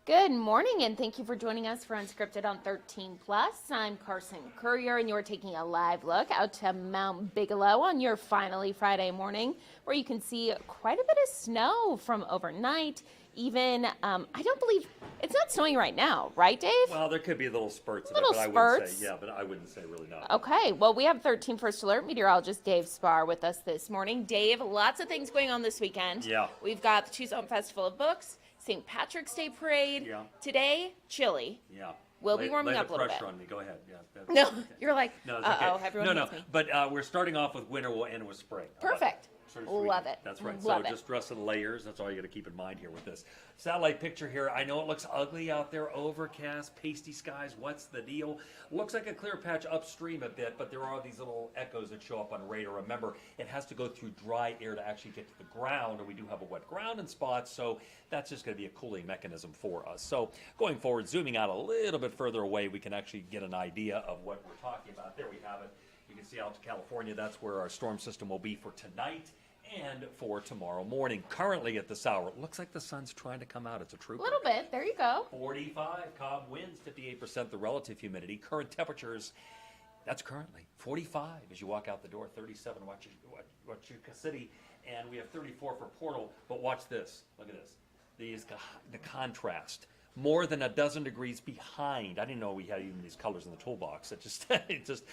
Good morning, and thank you for joining us for Unscripted on 13 Plus. I'm Carson Courier, and you're taking a live look out to Mount Bigelow on your finally Friday morning, where you can see quite a bit of snow from overnight. Even, I don't believe it's not snowing right now, right, Dave? Well, there could be little spurts of Little it, but I wouldn't spurts. say, but I wouldn't say really not. Okay, well, we have 13 First Alert meteorologist Dave Spar with us this morning. Dave, lots of things going on this weekend. Yeah. We've got the Tucson Festival of Books, St. Patrick's Day Parade. Yeah. Today, chilly. Yeah. We'll be warming lay up a the little pressure bit. on me. Go ahead. Yeah. No, you're like, No, it's okay. everyone no, hates me. But we're starting off with winter. We'll end with spring. How about Perfect. that? Sort of Love sweet. it. That's right. Love so it. just dress in layers. That's all you got to keep in mind here with this satellite picture here. I know it looks ugly out there, overcast, pasty skies. What's the deal? Looks like a clear patch upstream a bit, but there are these little echoes that show up on radar. Remember, it has to go through dry air to actually get to the ground, and we do have a wet ground in spots, so that's just going to be a cooling mechanism for us. So going forward, zooming out a little bit further away, we can actually get an idea of what we're talking about. There we have it. You can see out to California. That's where our storm system will be for tonight and for tomorrow morning. Currently at this hour, it looks like the sun's trying to come out. It's a trooper. A little bit. There you go. 45 calm winds, 58% the relative humidity. Current temperatures, that's currently 45 as you walk out the door, 37 Huachuca City, and we have 34 for Portal. But watch this. Look at this. The contrast. More than a dozen degrees behind. I didn't know we had even these colors in the toolbox. It's just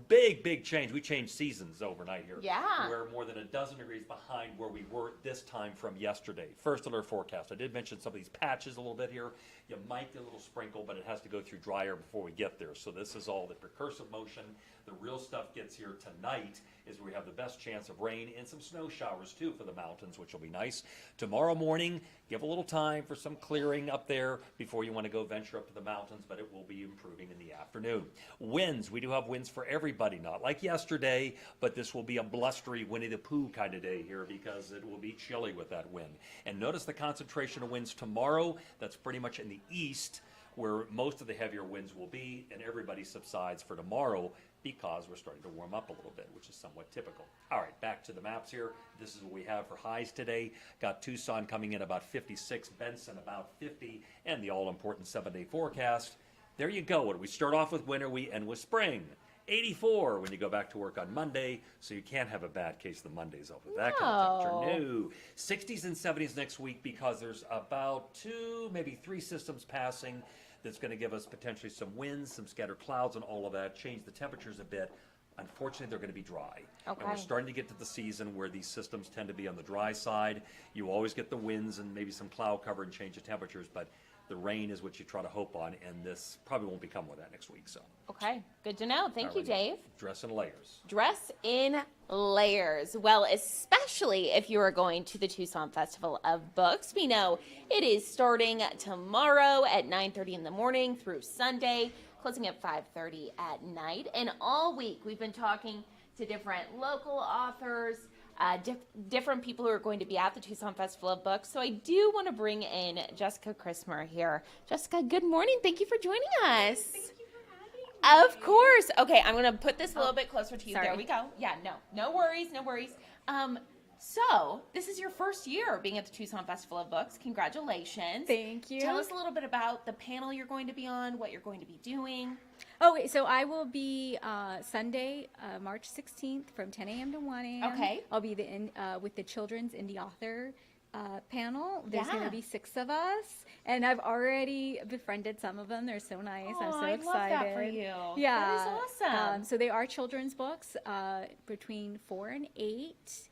big change. We changed seasons overnight here. Yeah. We're more than a dozen degrees behind where we were this time from yesterday. First alert forecast. I did mention some of these patches a little bit here. You might get a little sprinkle, but it has to go through dry air before we get there. So this is all the precursive motion. The real stuff gets here tonight is where we have the best chance of rain and some snow showers too for the mountains, which will be nice. Tomorrow morning, give a little time for some clearing up there before you want to go venture up to the mountains, but it will be improving in the afternoon. Winds, we do have winds for everybody, not like yesterday, but this will be a blustery Winnie the Pooh kind of day here because it will be chilly with that wind. And notice the concentration of winds tomorrow. That's pretty much in the east where most of the heavier winds will be, and everybody subsides for tomorrow because we're starting to warm up a little bit, which is somewhat typical. All right, back to the maps here. This is what we have for highs today. Got Tucson coming in about 56, Benson about 50, and the all-important 7-day forecast. There you go. We start off with winter, we end with spring. 84 when you go back to work on Monday, so you can't have a bad case the Mondays off with that kind of temperature. No. 60s and 70s next week because there's about 2, maybe 3 systems passing. That's going to give us potentially some winds, some scattered clouds, and all of that. Change the temperatures a bit. Unfortunately, they're going to be dry. Okay. And we're starting to get to the season where these systems tend to be on the dry side. You always get the winds and maybe some cloud cover and change the temperatures, but the rain is what you try to hope on, and this probably won't become more that next week. So. Okay, good to know. Thank you, Dave. Dress in layers. Dress in layers. Well, especially if you are going to the Tucson Festival of Books. We know it is starting tomorrow at 9:30 in the morning through Sunday, closing at 5:30 at night. And all week we've been talking to different local authors, different people who are going to be at the Tucson Festival of Books. So I do want to bring in Jessica Christmer here. Jessica, good morning. Thank you for joining us. Thank you for having me. Of course. Okay, I'm going to put this a little bit closer to you. Sorry. There we go. Yeah, no worries, no worries. So, this is your first year being at the Tucson Festival of Books. Congratulations. Thank you. Tell us a little bit about the panel you're going to be on, what you're going to be doing. Okay, so I will be Sunday, March 16th from 10 a.m. to 1 a.m. Okay. I'll be with the Children's Indie Author panel. There's going Yeah. to be 6 of us, and I've already befriended some of them. They're so nice. I'm so I excited. love that for you. Yeah. That is awesome. So they are children's books between 4 and 8.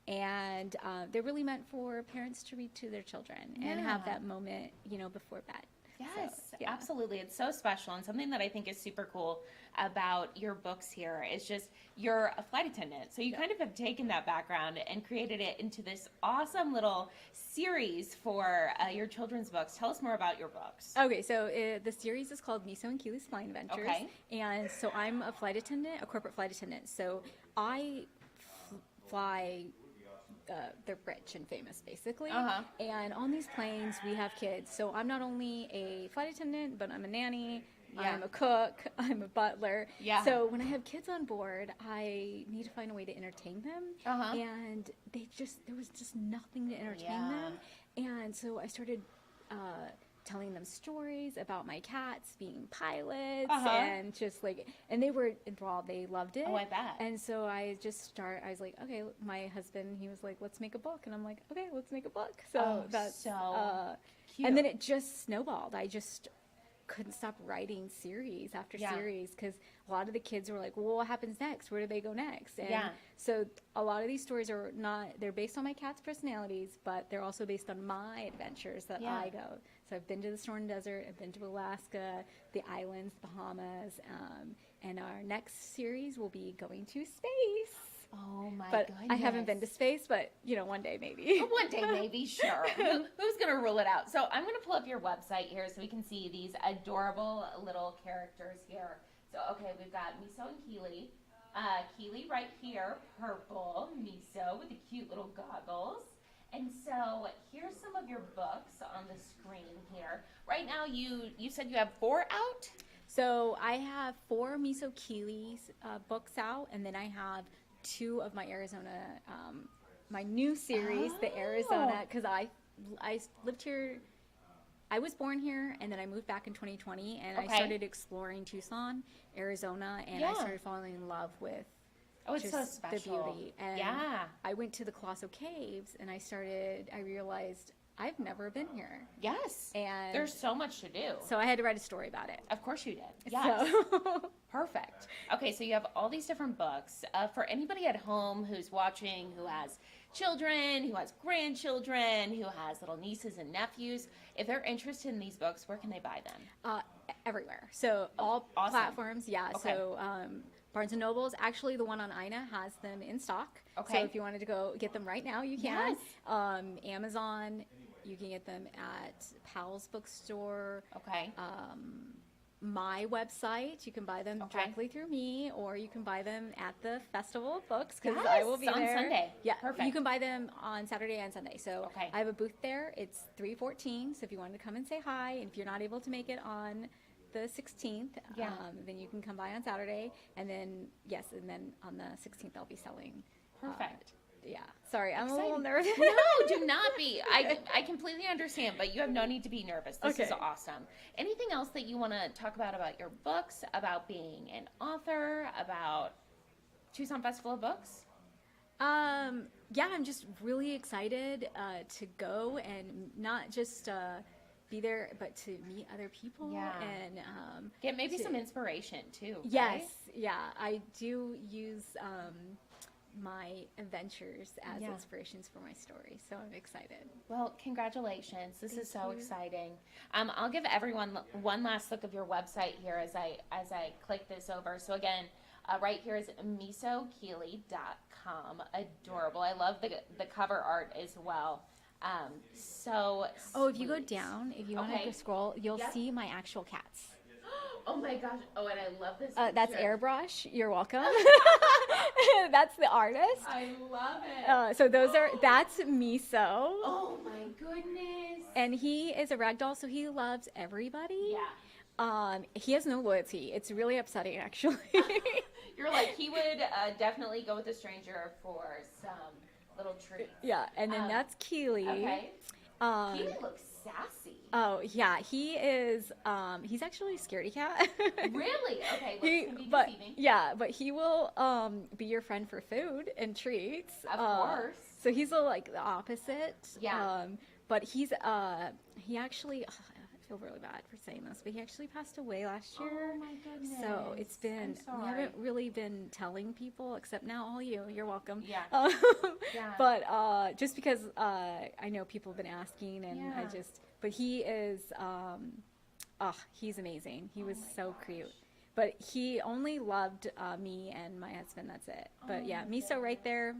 And they're really meant for parents to read to their children and have Yeah. that moment, before bed. Yes, So, yeah. absolutely. It's so special, and something that I think is super cool about your books here is just you're a flight attendant. So you kind of have taken that background and created it into this awesome little series for your children's books. Tell us more about your books. Okay, so the series is called Miso and Keely's Flying Adventures. Okay. And so I'm a flight attendant, a corporate flight attendant. So I fly. They're rich and famous, basically. Uh-huh. And on these planes, we have kids. So I'm not only a flight attendant, but I'm a nanny. Yeah. I'm a cook. I'm a butler. Yeah. So when I have kids on board, I need to find a way to entertain them. Uh-huh. And there was just nothing to entertain Yeah. them. And so I started telling them stories about my cats being pilots Uh-huh. and just like, and they were enthralled. They loved it. Oh, I bet. And so I was like, okay, my husband, he was like, let's make a book. And I'm like, okay, let's make a book. So Oh, that's, so cute. and then it just snowballed. I just couldn't stop writing series after Yeah. series because a lot of the kids were like, well, what happens next? Where do they go next? And Yeah. so a lot of these stories are they're based on my cat's personalities, but they're also based on my adventures that Yeah. I go. So I've been to the Sonoran Desert, I've been to Alaska, the islands, the Bahamas, and our next series will be going to space. Oh my But goodness. I haven't been to space, but one day maybe. One day, maybe, sure. Who's going to rule it out? So I'm going to pull up your website here so we can see these adorable little characters here. So, okay, we've got Miso and Keely. Keely right here, purple. Miso with the cute little goggles. And so here's some of your books on the screen here. Right now, you said you have 4 out? So I have 4 Miso Keely's books out, and then I have 2 of my Arizona, my new series, the Arizona, because I lived here. I was born here, and then I moved back in 2020, and Okay. I started exploring Tucson, Arizona, and I Yeah. started falling in love with Oh, it's so just special. the beauty. And Yeah. I went to the Colosso Caves, and I realized I've never been here. Yes. And There's so much to do. so I had to write a story about it. Of course you did. Yes. So Perfect. Okay, so you have all these different books. For anybody at home who's watching, who has children, who has grandchildren, who has little nieces and nephews, if they're interested in these books, where can they buy them? everywhere. So all awesome. platforms, yeah. Okay. So Barnes and Nobles, actually the one on Ina has them in stock. Okay. So if you wanted to go get them right now, you can. Yes. Amazon, you can get them at Powell's Bookstore. Okay. My website, you can buy them Okay. directly through me, or you can buy them at the Festival of Books because I will be Yes, on there. Sunday. Yeah, Perfect. You can buy them on Saturday and Sunday. So Okay. I have a booth there. It's 314. So if you wanted to come and say hi, and if you're not able to make it on the 16th, Yeah. then you can come by on Saturday. And then and then on the 16th I'll be selling. Perfect. Yeah. Sorry, I'm a Exciting. little nervous. No, do not be. I completely understand, but you have no need to be nervous. This is Okay. awesome. Anything else that you want to talk about your books, about being an author, about Tucson Festival of Books? Yeah, I'm just really excited to go and not just be there, but to meet other people. Yeah. And Get maybe to- some inspiration too. yes, right? yeah, I do use my adventures as Yeah. inspirations for my story, so I'm excited. Well, congratulations. This is so Thank you. exciting. I'll give everyone one last look of your website here as I click this over. So again, right here is misokeely.com. Adorable. I love the cover art as well. So Oh, if you go sweet. down, if you want Okay. to scroll, you'll Yep. see my actual cats. Oh my gosh. Oh, and I love this. That's picture. Airbrush. You're welcome. That's the artist. I love it. So that's Miso. Oh my goodness. And he is a ragdoll, so he loves everybody. Yeah. He has no loyalty. It's really upsetting, actually. You're like, he would definitely go with a stranger for some little treats. Yeah, and then that's Keely. Okay. Keely looks sassy. Oh yeah, he is. He's actually a scaredy cat. Really? Okay, looks can be but deceiving. yeah, but he will be your friend for food and treats. Of course. So he's like the opposite. Yeah. But he actually. I feel really bad for saying this, but he actually passed away last year. Oh my goodness. So it's been, I'm we sorry. haven't really been telling people, except now all you. You're welcome. Yeah. Yeah. But just because I know people have been asking, and Yeah. but he is, he's amazing. He was so cute. But he only loved me and my husband. That's it. But yeah, Miso right there.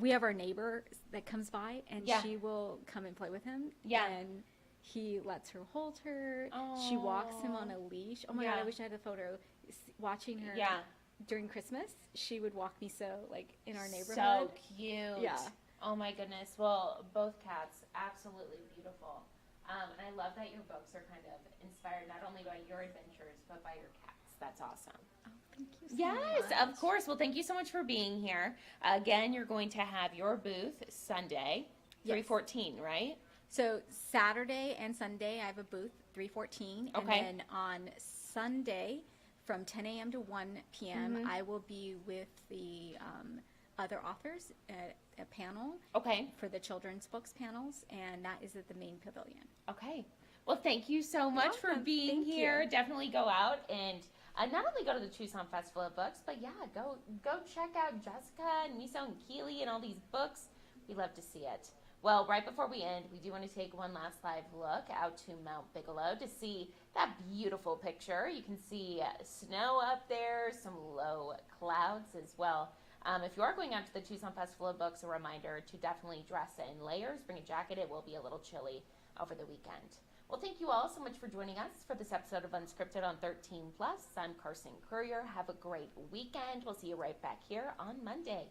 We have our neighbor that comes by, and Yeah. she will come and play with him. Yeah. And he lets her hold her. She walks him on a leash. Oh my God, Yeah. I wish I had a photo. Watching her Yeah. during Christmas, she would walk me like in our neighborhood. So cute. Yeah. Oh my goodness. Well, both cats, absolutely beautiful. And I love that your books are kind of inspired not only by your adventures, but by your cats. That's awesome. Oh, thank you so Yes, much. of course. Well, thank you so much for being here. Again, you're going to have your booth Sunday, Yes. 314, right? So Saturday and Sunday, I have a booth, 314. Okay. And then on Sunday, from 10 a.m. to 1 p.m., I will be with the other authors at a panel Okay. for the children's books panels, and that is at the main pavilion. Okay. Well, thank you so much for welcome. being Thank here. you. Definitely go out and not only go to the Tucson Festival of Books, but yeah, go check out Jessica and Miso and Keely and all these books. We love to see it. Well, right before we end, we do want to take one last live look out to Mount Bigelow to see that beautiful picture. You can see snow up there, some low clouds as well. If you are going out to the Tucson Festival of Books, a reminder to definitely dress in layers, bring a jacket. It will be a little chilly over the weekend. Well, thank you all so much for joining us for this episode of Unscripted on 13 Plus. I'm Carson Courier. Have a great weekend. We'll see you right back here on Monday.